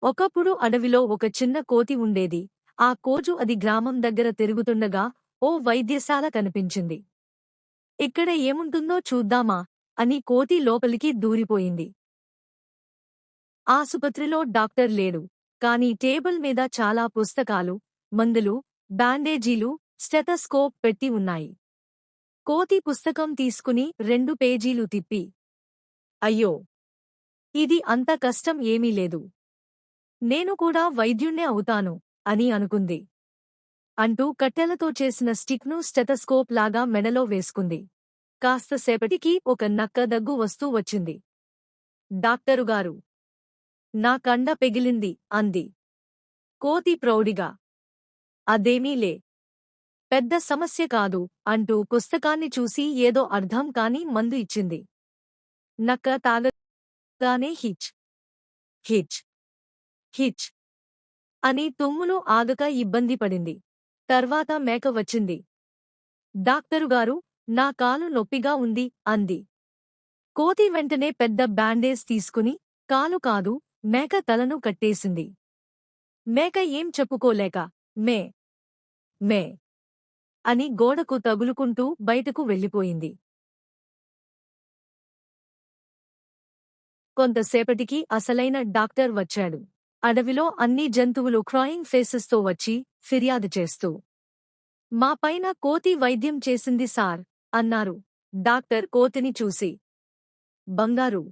ఒకప్పుడు అడవిలో ఒక చిన్న కోతి ఉండేది. ఆ కోజు అది గ్రామం దగ్గర తిరుగుతుండగా ఓ వైద్యశాల కనిపించింది. ఇక్కడ ఏముంటుందో చూద్దామా అని కోతి లోపలికి దూరిపోయింది. ఆసుపత్రిలో డాక్టర్ లేడు. కాని టేబుల్ మీద చాలా పుస్తకాలు, మందులు, బ్యాండేజీలు, స్టెతస్కోప్ పెట్టి ఉన్నాయి. కోతి పుస్తకం తీసుకుని 2 పేజీలు తిప్పి, అయ్యో! ఇది అంత కష్టం ఏమీ లేదు. నేను కూడా వైద్యుణ్ణే అవుతాను అని అనుకుంది. అంటూ కట్టెలతో చేసిన స్టిక్ను స్టెతస్కోప్ లాగా మెడలో వేసుకుంది. కాస్త సేపటికి ఒక నక్క దగ్గు వస్తూ వచ్చింది. డాక్టరుగారు, నా కండ పెగిలింది అంది. కోతి ప్రౌఢిగా, అదేమీలే, పెద్ద సమస్య కాదు అంటూ పుస్తకాన్ని చూసి ఏదో అర్థం కాని మందు ఇచ్చింది. నక్క తాగగానే హిచ్ హిచ్ హిచ్ అని తుమ్ములు ఆగక ఇబ్బంది పడింది. తర్వాత మేక వచ్చింది. డాక్టరుగారు, నా కాలు నొప్పిగా ఉంది అంది. కోతి వెంటనే పెద్ద బ్యాండేజ్ తీసుకుని, కాలు కాదు, మేక తలను కట్టేసింది. మేక ఏం చెప్పుకోలేక మే మే అని గోడకు తగులుకుంటూ బయటకు వెళ్ళిపోయింది. కొంతసేపటికి అసలైన డాక్టర్ వచ్చాడు. అడవిలో అన్ని జంతువులు క్రాయింగ్ ఫేసెస్తో వచ్చి ఫిర్యాదు చేస్తూ, మా పైన కోతి వైద్యం చేసింది సార్ అన్నారు. డాక్టర్ కోతిని చూసి, బంగారు,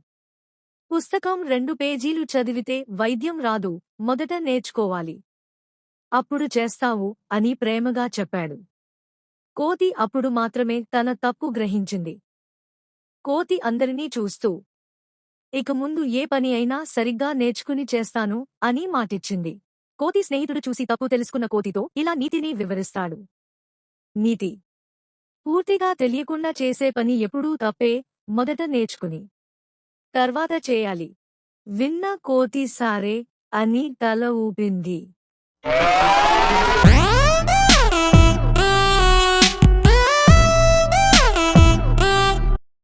పుస్తకం 2 పేజీలు చదివితే వైద్యం రాదు, మొదట నేర్చుకోవాలి. అప్పుడు చేస్తావు అని ప్రేమగా చెప్పాడు. కోతి అప్పుడు మాత్రమే తన తప్పు గ్రహించింది. కోతి అందరినీ చూస్తూ, ఇక ముందు ఏ పని అయినా సరిగ్గా నేర్చుకుని చేస్తాను అని మాటిచ్చింది. కోతి స్నేహితుడు చూసి తప్పు తెలుసుకున్న కోతితో ఇలా నీతిని వివరిస్తాడు. నీతి: పూర్తిగా తెలియకుండా చేసే పని ఎప్పుడూ తప్పే, మొదట నేర్చుకుని తర్వాత చేయాలి. విన్న కోతి సారే అని తల ఊపింది.